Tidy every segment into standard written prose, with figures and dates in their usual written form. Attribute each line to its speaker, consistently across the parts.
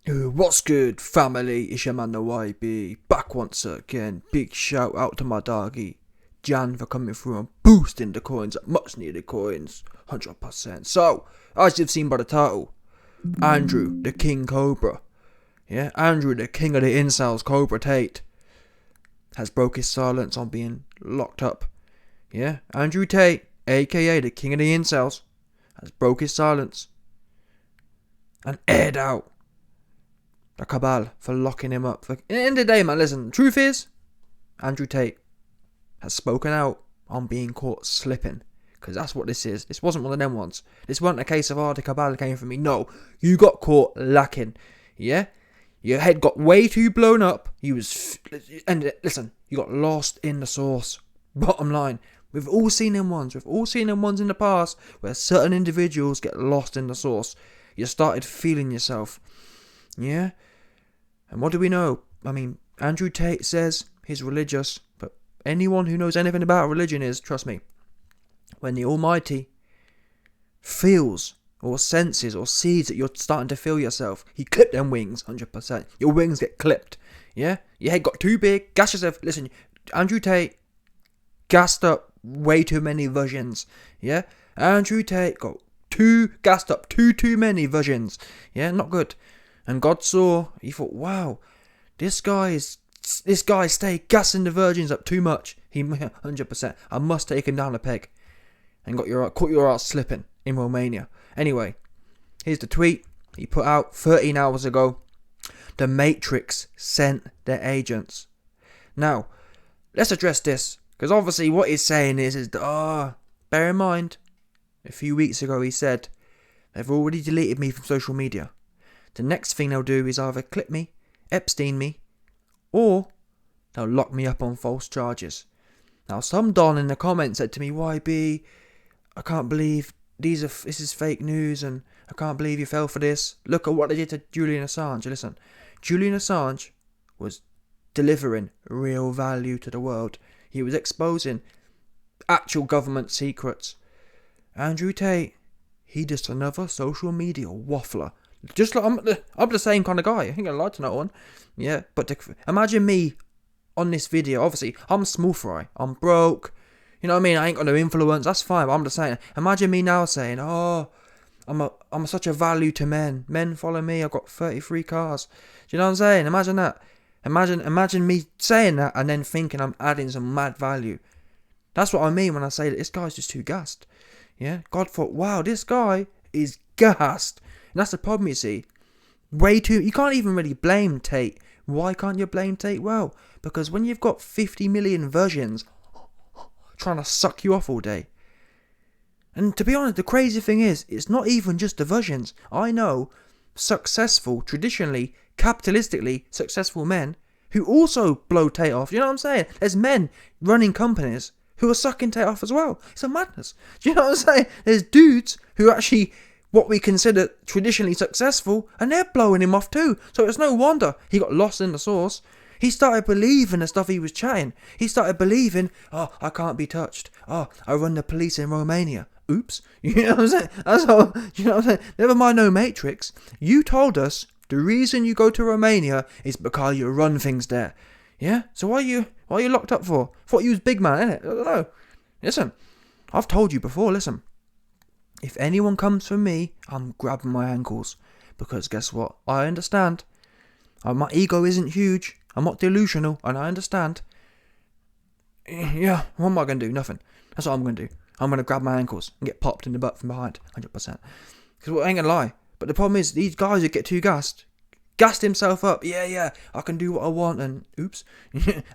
Speaker 1: What's good, family? It's your man the YB, back once again. Big shout out to my doggy Jan for coming through and boosting the coins, much needed coins, 100%. So, as you've seen by the title, Andrew the King Cobra, Andrew the King of the Incels, Cobra Tate, has broke his silence on being locked up. Andrew Tate, aka the King of the Incels, has broke his silence and aired out the cabal for locking him up. At the end of the day, man, listen, the truth is, Andrew Tate has spoken out on being caught slipping. Because that's what this is. This wasn't one of them ones. This wasn't a case of, the cabal came for me. No, you got caught lacking. Your head got way too blown up. And listen, you got lost in the sauce. Bottom line, we've all seen them ones. We've all seen them ones in the past where certain individuals get lost in the sauce. You started feeling yourself. And what do we know? I mean, Andrew Tate says he's religious, but anyone who knows anything about religion is, trust me, when the Almighty feels or senses or sees that you're starting to feel yourself, he clipped them wings, 100%. Your wings get clipped. Your head got too big, gas yourself. Listen, Andrew Tate gassed up way too many versions. Andrew Tate got gassed up too many versions. Not good. And God saw, he thought, wow, this guy stay gassing the virgins up too much. He 100%. I must take him down a peg. And caught your ass slipping in Romania. Anyway, here's the tweet he put out 13 hours ago. The Matrix sent their agents. Now, let's address this. Because obviously what he's saying is bear in mind, a few weeks ago he said, they've already deleted me from social media. The next thing they'll do is either clip me, Epstein me, or they'll lock me up on false charges. Now, some don in the comments said to me, YB, I can't believe this is fake news, and I can't believe you fell for this. Look at what they did to Julian Assange. Listen, Julian Assange was delivering real value to the world. He was exposing actual government secrets. Andrew Tate, he just another social media waffler. Just like I'm the same kind of guy. I think I like to know one. But imagine me on this video. Obviously, I'm small fry. I'm broke. You know what I mean? I ain't got no influence. That's fine. But I'm just saying. Imagine me now saying, I'm such a value to men. Men follow me. I've got 33 cars. Do you know what I'm saying? Imagine that. Imagine me saying that and then thinking I'm adding some mad value. That's what I mean when I say that this guy's just too gassed. God thought, wow, this guy is gassed. And that's the problem, you see. You can't even really blame Tate. Why can't you blame Tate? Well, because when you've got 50 million versions trying to suck you off all day. And to be honest, the crazy thing is, it's not even just the versions. I know successful, traditionally, capitalistically successful men who also blow Tate off. You know what I'm saying? There's men running companies who are sucking Tate off as well. It's a madness. Do you know what I'm saying? There's dudes who actually what we consider traditionally successful, and they're blowing him off too. So it's no wonder he got lost in the sauce. He started believing the stuff he was chatting. He started believing, I can't be touched. I run the police in Romania. Oops. You know what I'm saying? That's how, you know what I'm saying? Never mind no Matrix. You told us the reason you go to Romania is because you run things there. So why are you locked up for? Thought you was big man, innit? I don't know. Listen, I've told you before, listen. If anyone comes for me, I'm grabbing my ankles. Because guess what? I understand. My ego isn't huge. I'm not delusional. And I understand. What am I going to do? Nothing. That's what I'm going to do. I'm going to grab my ankles and get popped in the butt from behind. 100%. Because I ain't going to lie. But the problem is, these guys that get too gassed himself up. I can do what I want. And oops.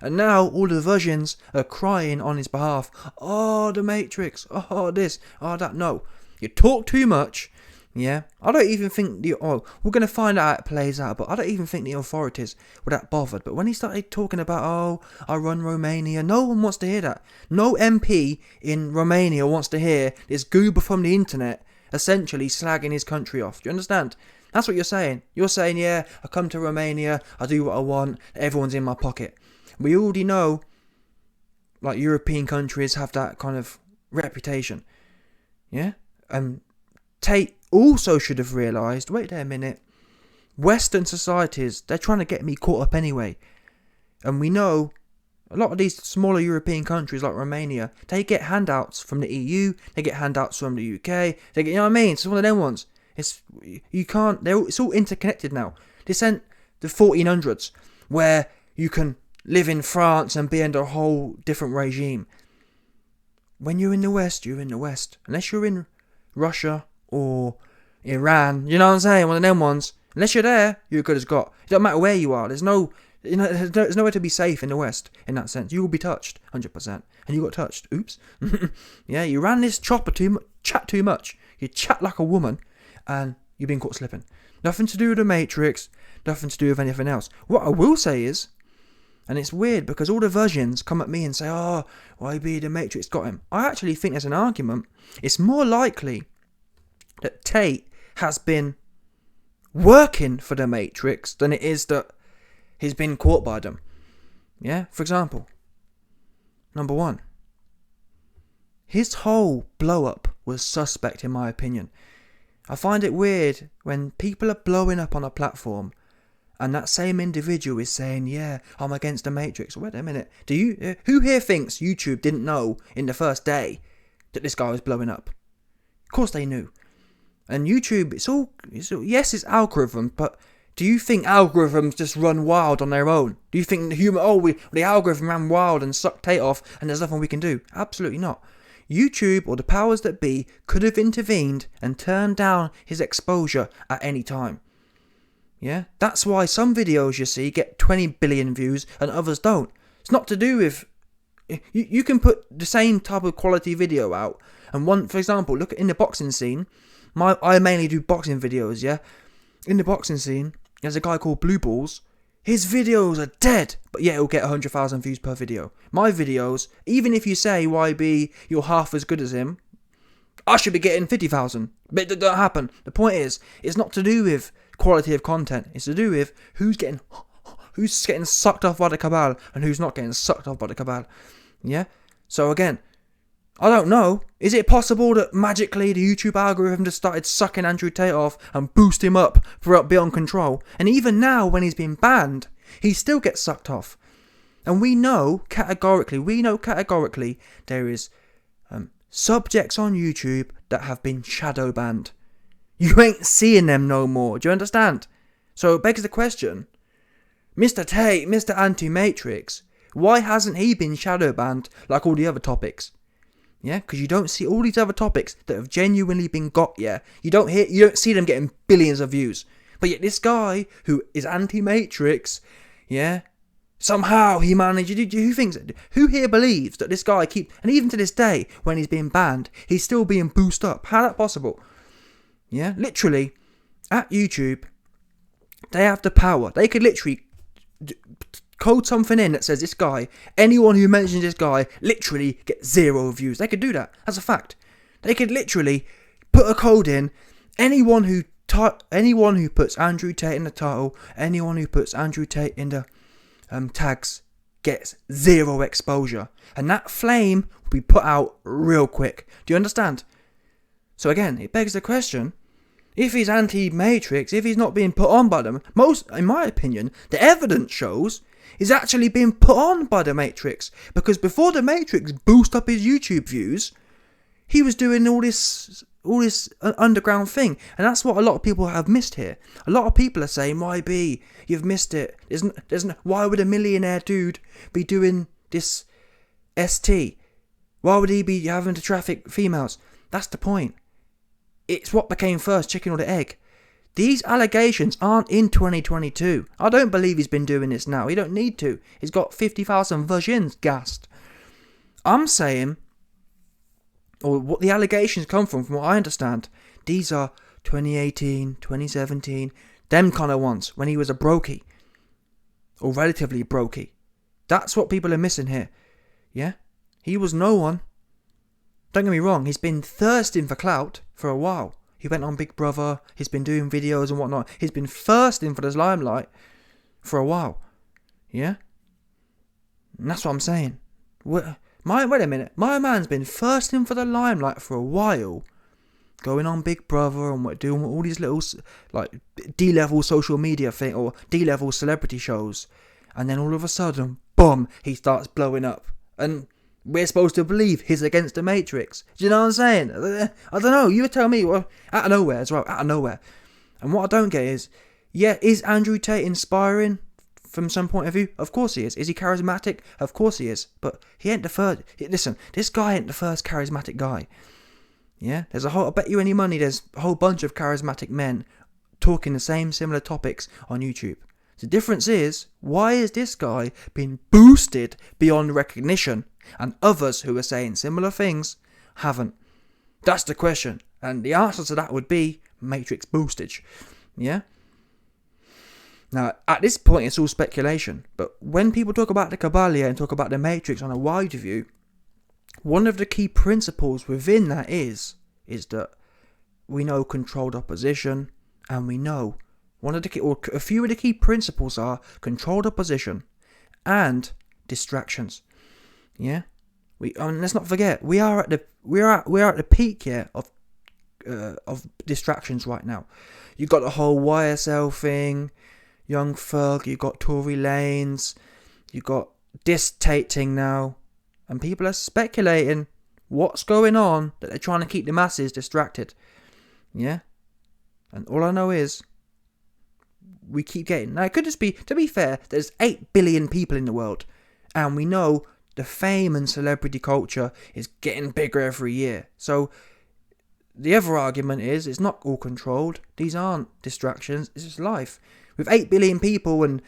Speaker 1: And now all the versions are crying on his behalf. The Matrix. This. That. No. You talk too much, I don't even think we're going to find out how it plays out, but I don't even think the authorities were that bothered. But when he started talking about, I run Romania, no one wants to hear that. No MP in Romania wants to hear this goober from the internet essentially slagging his country off. Do you understand? That's what you're saying. You're saying, I come to Romania, I do what I want, everyone's in my pocket. We already know, like, European countries have that kind of reputation. Tate also should have realised, wait there a minute, Western societies, they're trying to get me caught up anyway. And we know a lot of these smaller European countries like Romania, they get handouts from the EU, they get handouts from the UK, they get, you know what I mean? It's one of them ones. It's all interconnected now. This ain't the 1400s where you can live in France and be under a whole different regime. When you're in the West, you're in the West. Unless you're in Russia or Iran, you know what I'm saying? One of them ones. Unless you're there, you're good as got. It don't matter where you are. There's nowhere to be safe in the West in that sense. You will be touched, 100%. And you got touched. Oops. Yeah, you ran this chopper chat too much. You chat like a woman, and you've been caught slipping. Nothing to do with the Matrix. Nothing to do with anything else. What I will say is, and it's weird because all the versions come at me and say, oh, YB, the Matrix got him. I actually think there's an argument. It's more likely that Tate has been working for the Matrix than it is that he's been caught by them. Yeah, for example, number one, his whole blow up was suspect in my opinion. I find it weird when people are blowing up on a platform and that same individual is saying, yeah, I'm against the Matrix. Wait a minute. Who here thinks YouTube didn't know in the first day that this guy was blowing up? Of course they knew. And YouTube, yes, it's algorithms, but do you think algorithms just run wild on their own? Do you think the algorithm ran wild and sucked Tate off and there's nothing we can do? Absolutely not. YouTube or the powers that be could have intervened and turned down his exposure at any time. Yeah, that's why some videos you see get 20 billion views and others don't. It's not to do with... You can put the same type of quality video out and one, for example, look in the boxing scene. I mainly do boxing videos, yeah? In the boxing scene, there's a guy called Blue Balls. His videos are dead, but yeah, he'll get 100,000 views per video. My videos, even if you say, YB, you're half as good as him, I should be getting 50,000. But that don't happen. The point is, it's not to do with quality of content. It's to do with who's getting sucked off by the cabal and who's not getting sucked off by the cabal. Yeah? So again, I don't know. Is it possible that magically the YouTube algorithm just started sucking Andrew Tate off and boost him up for beyond control? And even now, when he's been banned, he still gets sucked off. And we know categorically, there is subjects on YouTube that have been shadow banned. You ain't seeing them no more. Do you understand? So it begs the question, Mr. Tate, Mr. Anti-Matrix, why hasn't he been shadow banned like all the other topics? Yeah, because you don't see all these other topics that have genuinely been got. Yeah, you don't see them getting billions of views. But yet this guy who is anti-Matrix, yeah, somehow he managed. Who here believes that this guy and even to this day when he's being banned, he's still being boosted up? How that possible? Yeah, literally at YouTube, they have the power. They could literally code something in that says this guy, anyone who mentions this guy, literally gets 0 views. They could do that. That's a fact. They could literally put a code in. Anyone who puts Andrew Tate in the title, anyone who puts Andrew Tate in the tags gets 0 exposure. And that flame will be put out real quick. Do you understand? So again, it begs the question, if he's anti-Matrix, if he's not being put on by them, in my opinion, the evidence shows is actually being put on by the Matrix. Because before the Matrix boost up his YouTube views, he was doing all this underground thing. And that's what a lot of people have missed here. A lot of people are saying, YB, you've missed it. Why would a millionaire dude be doing this ST? Why would he be having to traffic females? That's the point. It's what became first, chicken or the egg. These allegations aren't in 2022. I don't believe he's been doing this now. He don't need to. He's got 50,000 versions gassed. I'm saying, or what the allegations come from what I understand, these are 2018, 2017, them kind of ones, when he was a brokey. Or relatively brokey. That's what people are missing here. Yeah? He was no one. Don't get me wrong, he's been thirsting for clout for a while. He went on Big Brother, he's been doing videos and whatnot. He's been thirsting for this limelight for a while. Yeah? And that's what I'm saying. Wait a minute. My man's been thirsting for the limelight for a while. going on Big Brother and doing all these little like D-level social media thing or D-level celebrity shows, and then all of a sudden, boom, he starts blowing up, and we're supposed to believe he's against the Matrix. Do you know what I'm saying? I don't know. You tell me. Well, out of nowhere as well. Out of nowhere. And what I don't get is, yeah, is Andrew Tate inspiring from some point of view? Of course he is. Is he charismatic? Of course he is. But he ain't the first. Listen, this guy ain't the first charismatic guy. Yeah, I bet you any money there's a whole bunch of charismatic men talking the same similar topics on YouTube. The difference is, why is this guy being boosted beyond recognition and others who are saying similar things haven't? That's the question. And the answer to that would be Matrix boostage. Yeah? Now, at this point, it's all speculation. But when people talk about the Kabbalah and talk about the Matrix on a wide view, one of the key principles within that is that we know controlled opposition, and we know a few of the key principles are controlled opposition and distractions. Yeah, let's not forget we are at the peak here of distractions right now. You got the whole YSL thing, Young Thug. You got Tory Lanez. You got this Tate thing now. And people are speculating what's going on, that they're trying to keep the masses distracted. Yeah? And all I know is, we keep getting... Now, it could just be, to be fair, there's 8 billion people in the world. And we know the fame and celebrity culture is getting bigger every year. So, the other argument is, it's not all controlled. These aren't distractions. It's just life. With 8 billion people and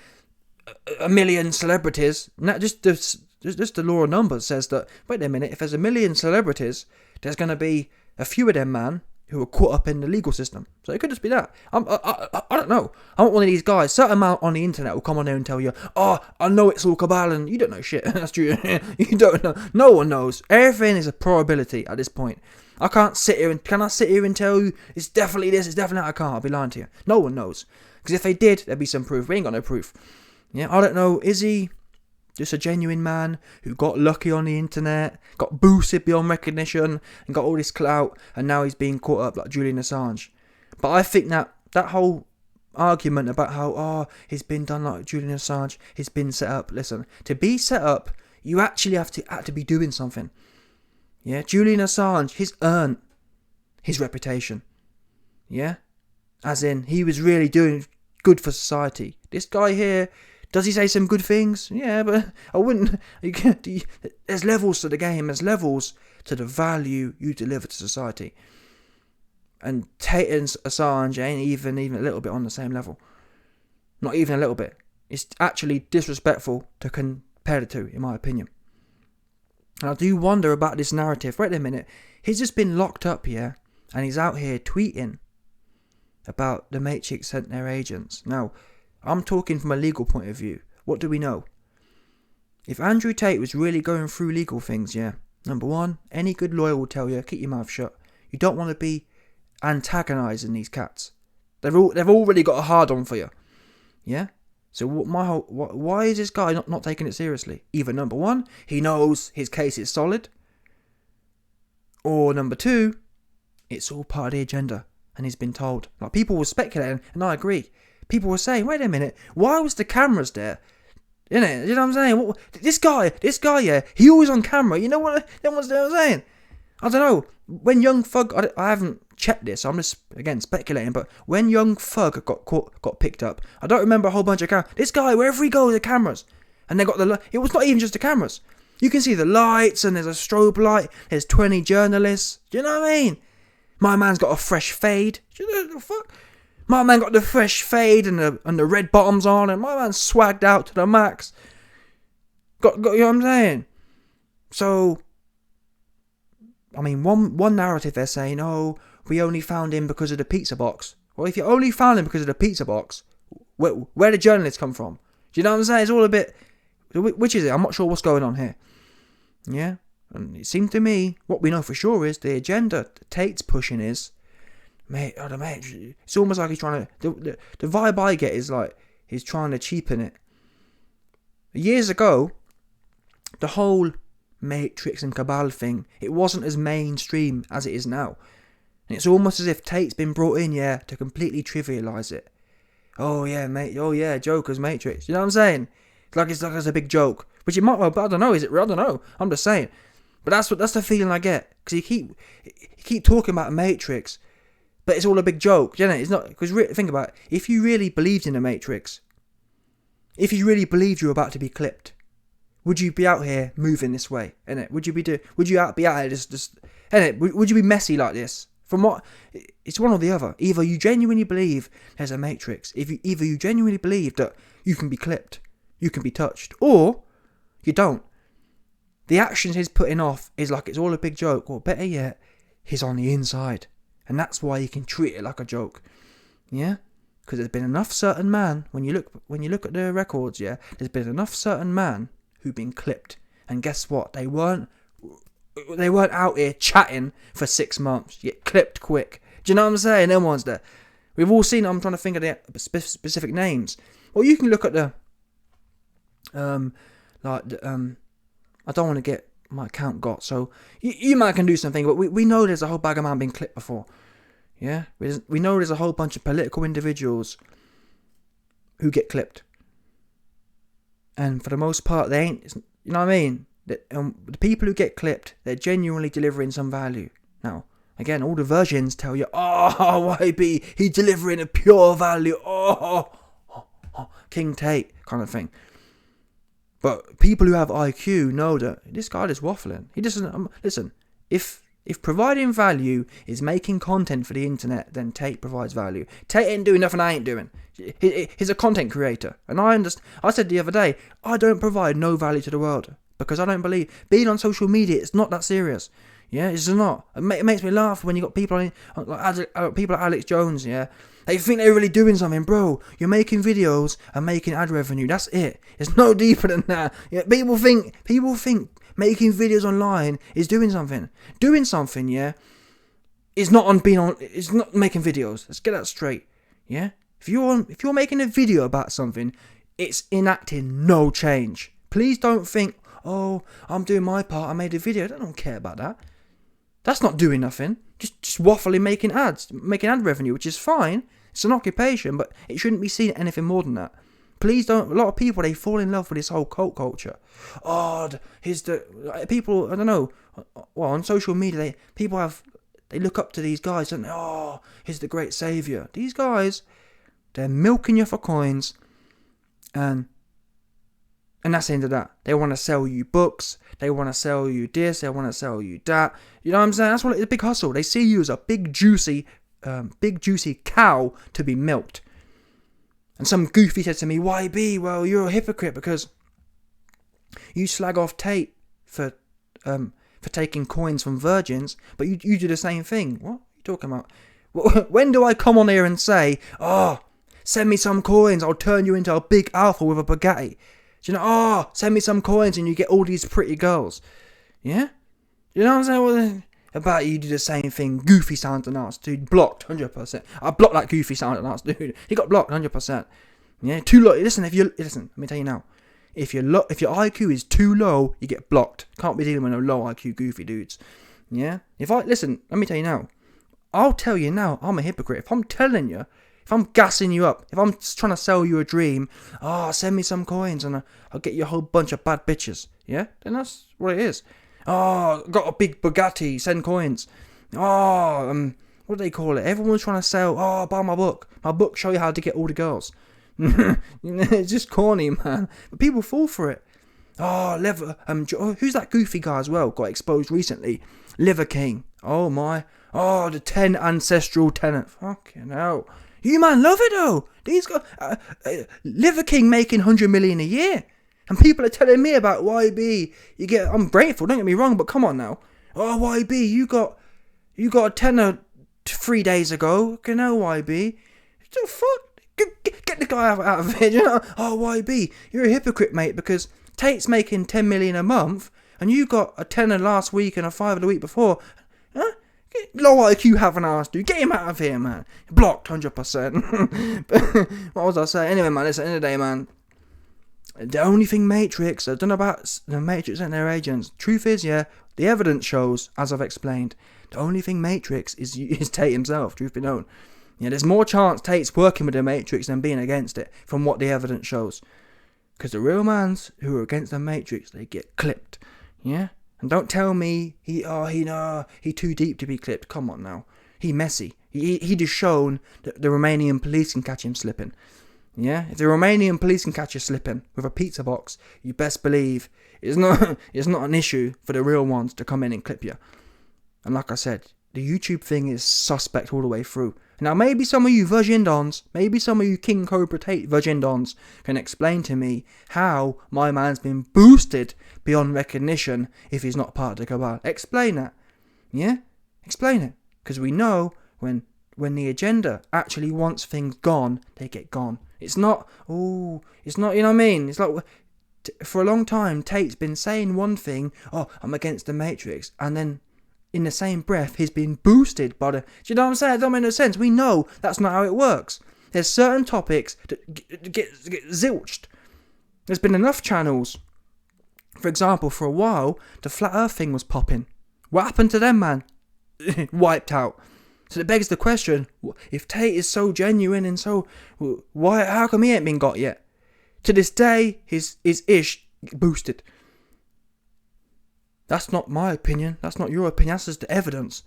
Speaker 1: a million celebrities, just the law of numbers says that, wait a minute, if there's a million celebrities, there's going to be a few of them, man, who are caught up in the legal system. So it could just be that. I don't know. I'm not one of these guys. Certain amount on the internet will come on there and tell you, oh, I know it's all cabal, and you don't know shit. That's true. You don't know. No one knows. Everything is a probability at this point. Can I sit here and tell you it's definitely this, it's definitely that? I can't. I'll be lying to you. No one knows. Because if they did, there'd be some proof. We ain't got no proof. Yeah, I don't know. Is he just a genuine man who got lucky on the internet, got boosted beyond recognition, and got all this clout, and now he's being caught up like Julian Assange? But I think that whole argument about how, he's been done like Julian Assange, he's been set up. Listen, to be set up, you actually have to be doing something. Yeah, Julian Assange, he's earned his reputation. Yeah? As in, he was really doing good for society. This guy here, does he say some good things? Yeah, but I wouldn't... There's levels to the game. There's levels to the value you deliver to society. And Tate and Assange ain't even a little bit on the same level. Not even a little bit. It's actually disrespectful to compare the two, in my opinion. And I do wonder about this narrative. Wait a minute. He's just been locked up here, and he's out here tweeting about the Matrix sent their agents. Now, I'm talking from a legal point of view. What do we know? If Andrew Tate was really going through legal things, yeah. Number one, any good lawyer will tell you, keep your mouth shut. You don't want to be antagonising these cats. They've already got a hard on for you. Yeah? So why is this guy not taking it seriously? Either number one, he knows his case is solid. Or number two, it's all part of the agenda. And he's been told. Like, people were speculating, and I agree. People were saying, wait a minute, why was the cameras there? You know what I'm saying? This guy, yeah, he always on camera. You know what I'm saying? I don't know. When Young Thug, I haven't checked this, so I'm just, again, speculating, but when Young Thug got picked up, I don't remember a whole bunch of cameras. This guy, wherever he goes, the cameras. And they got it was not even just the cameras. You can see the lights, and there's a strobe light, there's 20 journalists. Do you know what I mean? My man's got a fresh fade. Do you know what the fuck? My man got the fresh fade and the red bottoms on, and my man's swagged out to the max. Got you know what I'm saying? So, I mean, one narrative they're saying, oh, we only found him because of the pizza box. Well, if you only found him because of the pizza box, where did journalists come from? Do you know what I'm saying? It's all a bit... Which is it? I'm not sure what's going on here. Yeah? And it seemed to me, what we know for sure is the agenda Tate's pushing is... Mate, it's almost like he's trying to... The vibe I get is like, he's trying to cheapen it. Years ago, the whole Matrix and Cabal thing, it wasn't as mainstream as it is now. And it's almost as if Tate's been brought in, yeah, to completely trivialise it. Oh yeah, mate. Oh yeah, Joker's Matrix. You know what I'm saying? It's like it's a big joke, which it might well. But I don't know. Is it? I don't know. I'm just saying. But that's the feeling I get, because you keep talking about Matrix, but it's all a big joke, isn't it? It's not, because think about it. If you really believed in the Matrix, if you really believed you were about to be clipped, would you be out here moving this way? Innit? Would you be out here just innit? Would you be messy like this? It's one or the other. Either you genuinely believe there's a Matrix, either you genuinely believe that you can be clipped, you can be touched, or you don't. The actions he's putting off is like it's all a big joke, or better yet, he's on the inside, and that's why you can treat it like a joke. Yeah, because there's been enough certain man when you look at the records. Yeah, there's been enough certain man who've been clipped, and guess what? They weren't out here chatting for 6 months. You get clipped quick. Do you know what I'm saying? Them ones there. We've all seen. I'm trying to think of the specific names. Or you can look at the I don't want to get my account got, so you might can do something, but we know there's a whole bag of man being clipped before. Yeah, we know there's a whole bunch of political individuals who get clipped, and for the most part they ain't. You know what I mean? The people who get clipped, they're genuinely delivering some value. Now, again, all the versions tell you, oh, YB, he's delivering a pure value. Oh, King Tate kind of thing. But people who have IQ know that this guy is waffling. He doesn't. Listen, if providing value is making content for the internet, then Tate provides value. Tate ain't doing nothing I ain't doing. He's a content creator, and I understand. I said the other day, I don't provide no value to the world because I don't believe being on social media. It's not that serious. Yeah, it's not. It makes me laugh when you got people like Alex Jones. Yeah. They think they're really doing something, bro. You're making videos and making ad revenue. That's it. It's no deeper than that. Yeah, people think making videos online is doing something. Doing something, yeah, is not on being on. It's not making videos. Let's get that straight. Yeah. If you're making a video about something, it's enacting no change. Please don't think, oh, I'm doing my part. I made a video. I don't care about that. That's not doing nothing. Just waffling, making ad revenue, which is fine. It's an occupation, but it shouldn't be seen as anything more than that. Please don't. A lot of people, they fall in love with this whole cult culture. Oh, people. I don't know. Well, on social media, they look up to these guys, don't they? Oh, he's the great savior. These guys, they're milking you for coins, and that's the end of that. They want to sell you books. They want to sell you this. They want to sell you that. You know what I'm saying? That's what it's a big hustle. They see you as a big juicy cow to be milked. And some goofy said to me, YB, well, you're a hypocrite because you slag off Tate for taking coins from virgins, but you do the same thing. What are you talking about? When do I come on here and say, oh, send me some coins, I'll turn you into a big alpha with a Bugatti? Do you know, oh, send me some coins and you get all these pretty girls. Yeah? You know what I'm saying? Well, about you do the same thing. Goofy sounds and arts, dude. Blocked, 100%. I blocked that goofy sound and arts, dude. He got blocked, 100%. Yeah, too low. Listen, let me tell you now. If your IQ is too low, you get blocked. Can't be dealing with no low IQ goofy dudes. Yeah? Let me tell you now. I'll tell you now, I'm a hypocrite. If I'm telling you, if I'm gassing you up, if I'm trying to sell you a dream, send me some coins and I'll get you a whole bunch of bad bitches. Yeah? Then that's what it is. Oh, got a big Bugatti, send coins. What do they call it? Everyone's trying to sell, buy my book. My book show you how to get all the girls. It's just corny, man. But people fall for it. Who's that goofy guy as well? Got exposed recently. Liver King. Oh my. Oh, the 10 ancestral tenant. Fucking hell. You man love it though. These guys, Liver King making 100 million a year. And people are telling me about YB. I'm grateful, don't get me wrong, but come on now. Oh, YB, you got a tenner 3 days ago. You know, YB. The fuck? Get the guy out of it, you know? Oh, YB, you're a hypocrite, mate, because Tate's making 10 million a month, and you got a tenner last week and a fiver the week before. Huh? Low IQ haven't asked you. Get him out of here, man. Blocked, 100%. What was I saying? Anyway, man, listen, at the end of the day, man. The only thing Matrix, I don't know about the Matrix and their agents. Truth is, yeah, the evidence shows, as I've explained, The only thing Matrix is Tate himself, truth be known. Yeah, there's more chance Tate's working with the Matrix than being against it, from what the evidence shows. Because the real mans who are against the Matrix, they get clipped. Yeah? And don't tell me he too deep to be clipped. Come on now. He messy. He just shown that the Romanian police can catch him slipping. Yeah? If the Romanian police can catch you slipping with a pizza box, you best believe it's not an issue for the real ones to come in and clip you. And like I said, the YouTube thing is suspect all the way through. Now maybe some of you Virgin Dons, maybe some of you King Cobra Tate Virgin Dons can explain to me how my man's been boosted beyond recognition if he's not part of the cabal. Explain that. Yeah? Explain it. Because we know when the agenda actually wants things gone, they get gone. It's not, you know what I mean? It's like, for a long time, Tate's been saying one thing, I'm against the Matrix, and then in the same breath, he's been boosted by the... Do you know what I'm saying? It don't make no sense. We know that's not how it works. There's certain topics that get zilched. There's been enough channels. For example, for a while, the Flat Earth thing was popping. What happened to them, man? Wiped out. So it begs the question, if Tate is so genuine and so... how come he ain't been got yet? To this day, his ish boosted. That's not my opinion. That's not your opinion. That's just the evidence.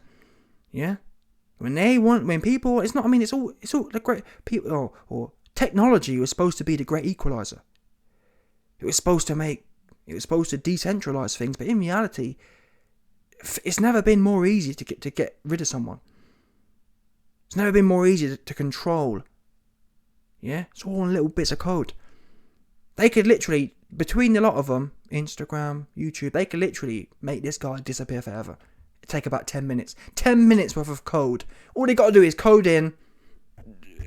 Speaker 1: Yeah? When people... It's not... I mean, it's all the great... People... Or technology was supposed to be the great equalizer. It was supposed to decentralize things, but in reality, it's never been more easy to get rid of someone. It's never been more easy to control. Yeah? It's all in little bits of code. They could literally, between a lot of them, Instagram, YouTube, they could literally make this guy disappear forever. It'd take about 10 minutes. 10 minutes worth of code. All they got to do is code in,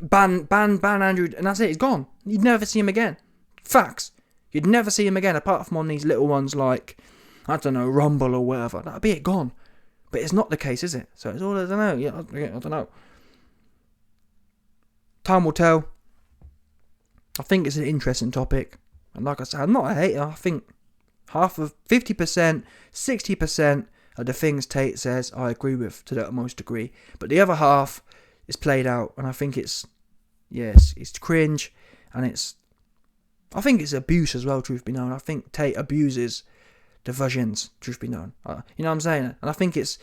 Speaker 1: ban Andrew, and that's it. He's gone. You'd never see him again. Facts. You'd never see him again, apart from on these little ones like, I don't know, Rumble or whatever. That'd be it, gone. But it's not the case, is it? So it's all, I don't know. Yeah, I don't know. Time will tell. I think it's an interesting topic. And like I said, I'm not a hater. I think 50%, 60% of the things Tate says I agree with to the utmost degree. But the other half is played out. And I think it's cringe. And I think it's abuse as well, truth be known. I think Tate abuses the virgins, truth be known. You know what I'm saying? And I think it's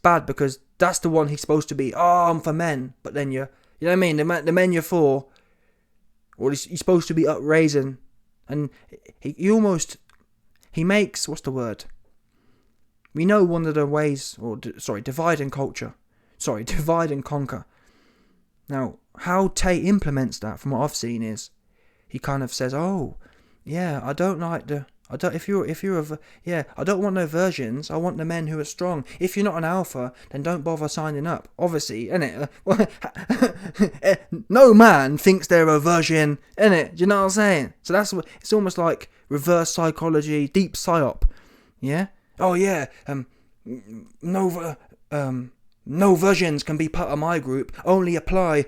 Speaker 1: bad because that's the one he's supposed to be. I'm for men. But then you know what I mean? The men you're for, or he's supposed to be upraising. And he makes, what's the word? We know one of the ways, divide and culture. Divide and conquer. Now, how Tate implements that, from what I've seen, is he kind of says, I don't want no virgins. I want the men who are strong. If you're not an alpha, then don't bother signing up. Obviously, innit? No man thinks they're a virgin, innit? Do you know what I'm saying? So it's almost like reverse psychology, deep psyop. Yeah? No virgins can be part of my group. Only apply.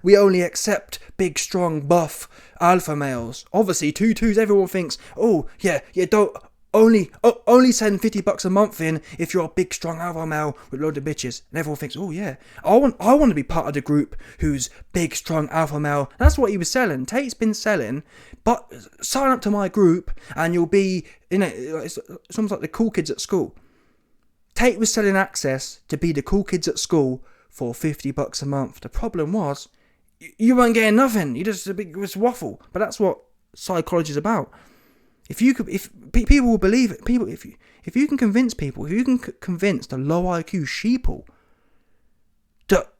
Speaker 1: We only accept big, strong, buff alpha males. Obviously, 2-2s. Everyone thinks, don't only send $50 a month in if you're a big, strong alpha male with a load of bitches. And everyone thinks, I want to be part of the group who's big, strong alpha male. That's what he was selling. Tate's been selling, but sign up to my group and you'll be it's almost like the cool kids at school. Tate was selling access to be the cool kids at school for $50 a month. The problem was, you weren't getting nothing. It was waffle. But that's what psychology is about. If people will believe it, if you can convince people, if you can convince the low IQ sheeple that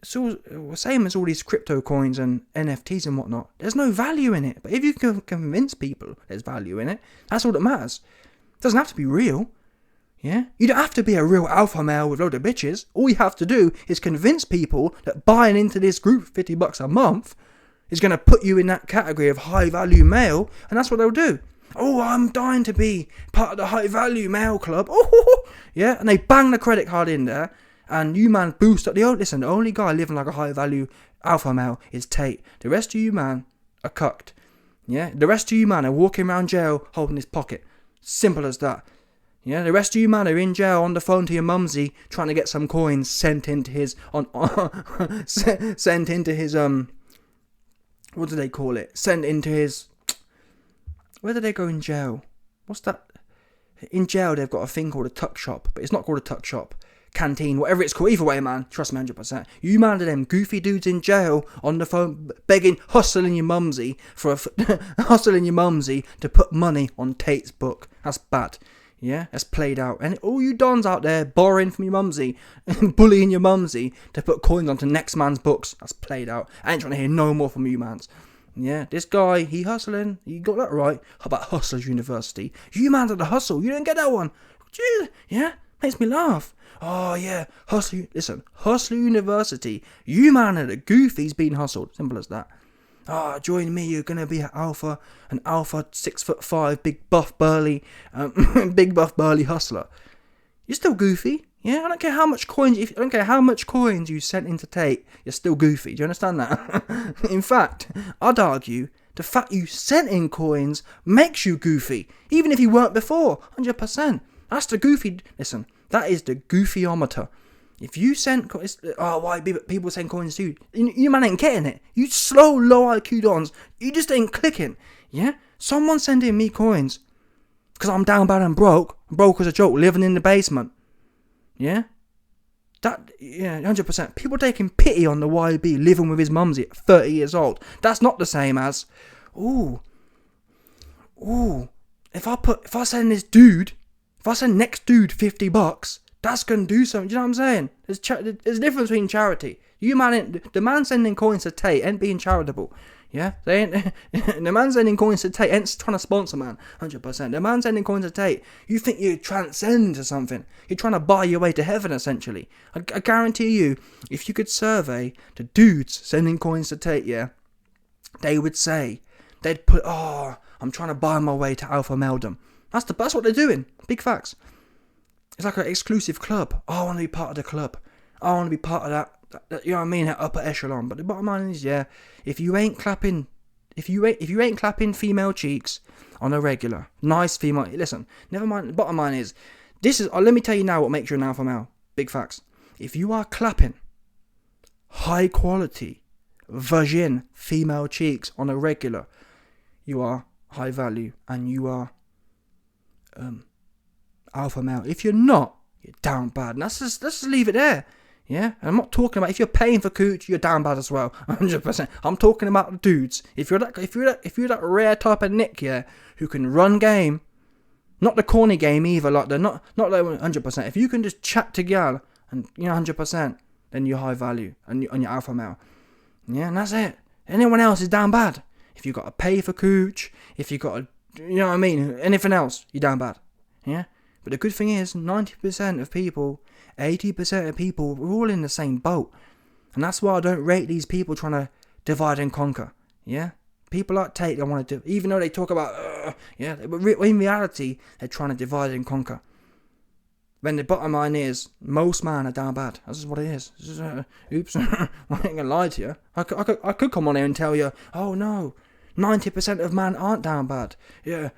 Speaker 1: it's all same as all these crypto coins and NFTs and whatnot, there's no value in it. But if you can convince people there's value in it, that's all that matters. It doesn't have to be real. Yeah? You don't have to be a real alpha male with a load of bitches. All you have to do is convince people that buying into this group for $50 a month is going to put you in that category of high value male, and that's what they'll do. I'm dying to be part of the high value male club. Yeah, and they bang the credit card in there, and you man boost up the only guy living like a high value alpha male is Tate. The rest of you man are cucked. Yeah, the rest of you man are walking around jail holding his pocket. Simple as that. Yeah, the rest of you man are in jail on the phone to your mumsy trying to get some coins sent into his sent into his what do they call it? Sent into his, where do they go in jail? What's that? In jail they've got a thing called a tuck shop, but it's not called a tuck shop. Canteen, whatever it's called. Either way, man, trust me 100%. You man are them goofy dudes in jail on the phone begging, hustling your mumsy hustling your mumsy to put money on Tate's book. That's bad. Yeah, that's played out. And all you dons out there borrowing from your mumsy and bullying your mumsy to put coins onto next man's books. That's played out. I ain't trying to hear no more from you mans. Yeah, this guy, he hustling. You got that right. How about Hustlers University? You mans at the hustle. You didn't get that one. Yeah, makes me laugh. Oh yeah, Hustler University. You man are the goofies being hustled. Simple as that. Join me, you're gonna be an alpha 6'5", big buff burly hustler. You're still goofy, yeah. I don't care how much coins you sent into Tate. You're still goofy. Do you understand that? In fact, I'd argue the fact you sent in coins makes you goofy, even if you weren't before. 100%. That's the goofy. Listen, that is the goofyometer. If you send why people send coins to you? You man ain't getting it. You slow, low IQ dons. You just ain't clicking. Yeah? Someone sending me coins because I'm down bad and broke as a joke, living in the basement. Yeah? 100%. People taking pity on the YB living with his mumsy at 30 years old. That's not the same as, if I send next dude $50, that's going to do something. Do you know what I'm saying? There's a difference between charity. The man sending coins to Tate ain't being charitable. Yeah? The man sending coins to Tate ain't trying to sponsor, man. 100%. The man sending coins to Tate, you think you transcend to something. You're trying to buy your way to heaven, essentially. I guarantee you, if you could survey the dudes sending coins to Tate, yeah, they'd put, I'm trying to buy my way to alpha maledom. That's what they're doing. Big facts. It's like an exclusive club. I want to be part of the club. I want to be part of that, you know what I mean, that upper echelon. But the bottom line is, yeah, if you ain't clapping female cheeks on a regular, nice female, listen, never mind, the bottom line is, let me tell you now what makes you an alpha male. Big facts. If you are clapping high quality, virgin female cheeks on a regular, you are high value and you are alpha male. If you're not, you're down bad. And let's just leave it there. Yeah, and I'm not talking about if you're paying for cooch, you're down bad as well. 100%. I'm talking about the dudes. If you're that rare type of Nick, yeah, who can run game, not the corny game either. Like not like 100%. If you can just chat to gal and 100%, then you're high value and you're alpha male. Yeah, and that's it. Anyone else is down bad. If you got to pay for cooch, if you got to, you know what I mean, anything else, you're down bad. Yeah. But the good thing is, 90% of people, 80% of people, we're all in the same boat. And that's why I don't rate these people trying to divide and conquer. Yeah? People like Tate, they want to do, even though they talk about, but in reality, they're trying to divide and conquer. When the bottom line is, most men are down bad. That's just what it is. Oops, I ain't going to lie to you. I could come on here and tell you, oh no, 90% of men aren't down bad. Yeah,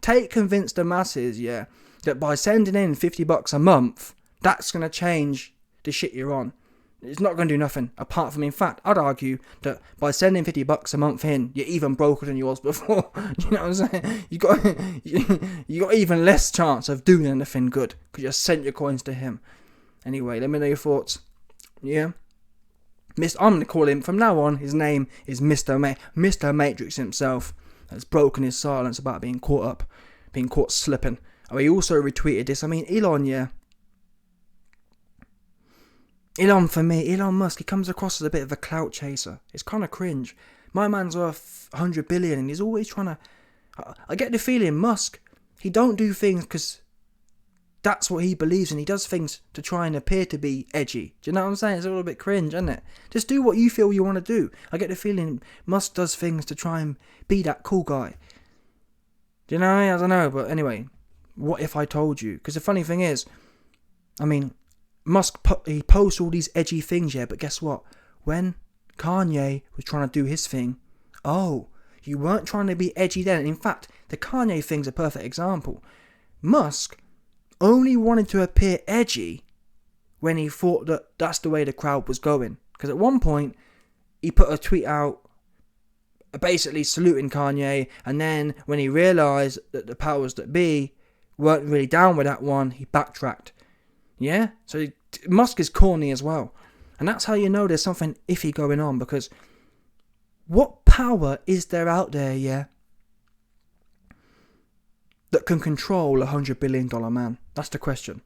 Speaker 1: Tate convinced the masses, yeah, that by sending in $50 a month, that's going to change the shit you're on. It's not going to do nothing, apart from, in fact, I'd argue that by sending $50 a month in, you're even broker than you was before. You know what I'm saying? You got even less chance of doing anything good, because you sent your coins to him. Anyway, let me know your thoughts. Yeah? I'm going to call him, from now on, his name is Mr. Matrix himself, has broken his silence about being caught slipping. Oh, he also retweeted this. I mean, Elon, for me, Elon Musk, he comes across as a bit of a clout chaser. It's kind of cringe. My man's worth 100 billion and he's always trying to... I get the feeling Musk, he don't do things because that's what he believes in. He does things to try and appear to be edgy. Do you know what I'm saying? It's a little bit cringe, isn't it? Just do what you feel you want to do. I get the feeling Musk does things to try and be that cool guy. Do you know? I don't know. But anyway, what if I told you? Because the funny thing is, I mean... Musk, he posts all these edgy things, yeah, but guess what? When Kanye was trying to do his thing, you weren't trying to be edgy then. In fact, the Kanye thing's a perfect example. Musk only wanted to appear edgy when he thought that that's the way the crowd was going. Because at one point, he put a tweet out basically saluting Kanye, and then when he realised that the powers that be weren't really down with that one, he backtracked. Yeah? So Musk is corny as well. And that's how you know there's something iffy going on, because what power is there out there, yeah, that can control a $100 billion man? That's the question.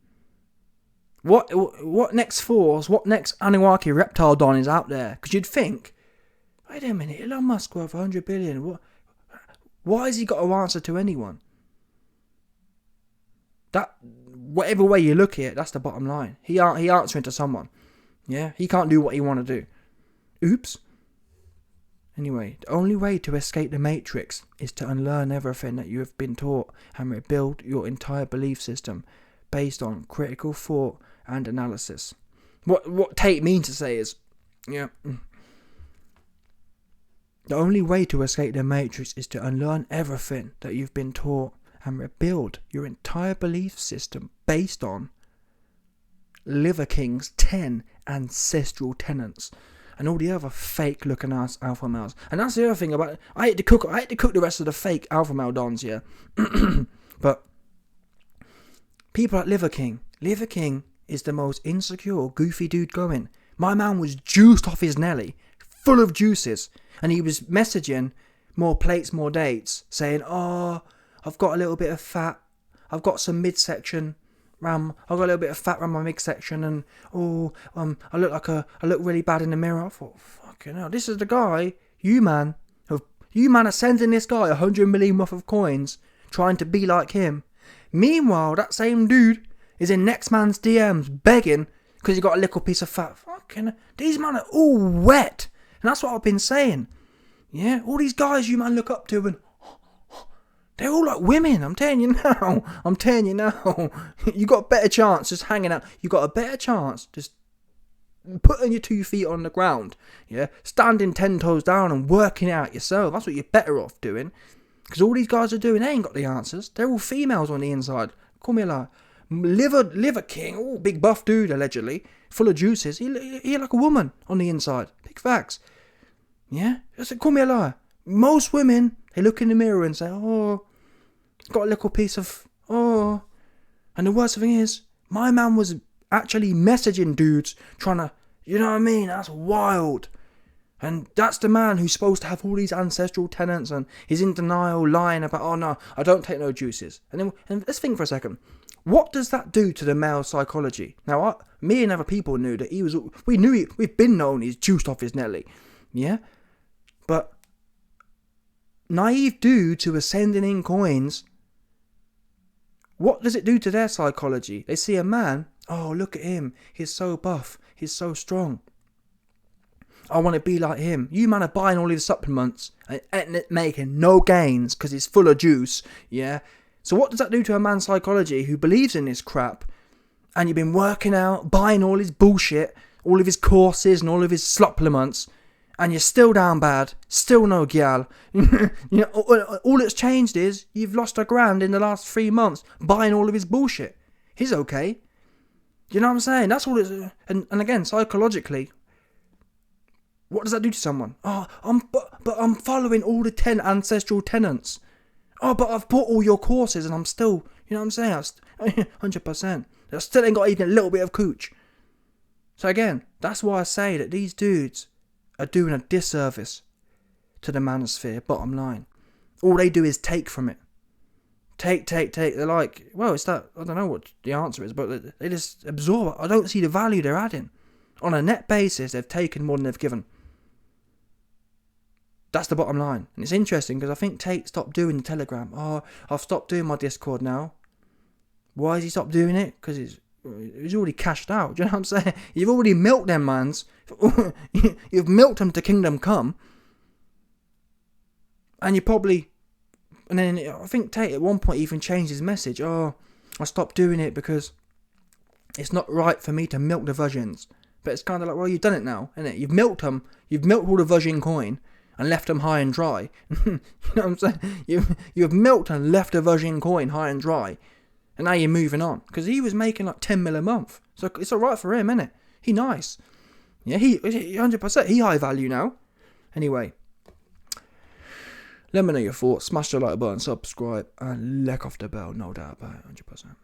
Speaker 1: What next force, what next Anunnaki reptile don is out there? Because you'd think, wait a minute, Elon Musk worth 100 billion. Why has he got to answer to anyone? That, whatever way you look at it, that's the bottom line. He answering to someone. Yeah, he can't do what he want to do. Oops. Anyway, the only way to escape the Matrix is to unlearn everything that you have been taught and rebuild your entire belief system based on critical thought and analysis. What Tate means to say is, yeah, the only way to escape the Matrix is to unlearn everything that you've been taught and rebuild your entire belief system based on Liver King's 10 ancestral tenets and all the other fake looking ass alpha males. And that's the other thing about it. I hate to cook the rest of the fake alpha male dons, yeah. But people like Liver King is the most insecure, goofy dude going. My man was juiced off his Nelly, full of juices, and he was messaging more plates, more dates, saying, "Oh, I've got a little bit of fat. I've got some midsection ram. I've got a little bit of fat around my midsection, and I look really bad in the mirror." I thought, fucking hell, this is the guy. You man are sending this guy 100 million worth of coins, trying to be like him. Meanwhile, that same dude is in next man's DMs begging because he got a little piece of fat. Fucking, these men are all wet. And that's what I've been saying. Yeah, all these guys you man look up to, and they're all like women. I'm telling you now. You got a better chance just hanging out. You got a better chance just putting your 2 feet on the ground. Yeah, standing 10 toes down and working out yourself. That's what you're better off doing. Because all these guys are doing, they ain't got the answers. They're all females on the inside. Call me a liar. Liver King, oh, big buff dude, allegedly, full of juices. He like a woman on the inside. Big facts. Yeah? Just call me a liar. Most women, they look in the mirror and say, "Oh, got a little piece of, oh." And the worst thing is, my man was actually messaging dudes, trying to, you know what I mean? That's wild. And that's the man who's supposed to have all these ancestral tenets, and he's in denial, lying about, "Oh no, I don't take no juices." And let's think for a second. What does that do to the male psychology? Now, me and other people knew that we've been known he's juiced off his Nelly. Yeah? But naive dudes who are sending in coins, what does it do to their psychology? They see a man, "Oh, look at him. He's so buff. He's so strong. I want to be like him." You man are buying all these supplements and making no gains because he's full of juice. Yeah? So what does that do to a man's psychology who believes in this crap, and you've been working out, buying all his bullshit, all of his courses and all of his supplements, and you're still down bad, still no gyal. You know, all that's changed is you've lost $1,000 in the last 3 months buying all of his bullshit. He's okay. You know what I'm saying? That's all it is. And again, psychologically, what does that do to someone? "Oh, I'm following all the 10 ancestral tenets. Oh, but I've bought all your courses and I'm still," you know what I'm saying? 100%. I still ain't got even a little bit of cooch. So again, that's why I say that these dudes are doing a disservice to the manosphere, bottom line. All they do is take from it. Take. They're like, well, it's that, I don't know what the answer is, but they just absorb it. I don't see the value they're adding. On a net basis, they've taken more than they've given. That's the bottom line. And it's interesting because I think Tate stopped doing the Telegram. "Oh, I've stopped doing my Discord now." Why has he stopped doing it? Because he's already cashed out. Do you know what I'm saying? You've already milked them, mans. You've milked them to kingdom come. And you probably... And then I think Tate at one point even changed his message. "Oh, I stopped doing it because it's not right for me to milk the virgins." But it's kind of like, well, you've done it now, isn't it? You've milked them. You've milked all the virgin coin and left them high and dry. You know what I'm saying? You've milked and left a virgin coin high and dry. And now you're moving on. Because he was making like 10 mil a month. So it's alright for him, innit? He nice. Yeah, he 100%. He high value now. Anyway. Let me know your thoughts. Smash the like button, subscribe, and lick off the bell. No doubt about it. 100%.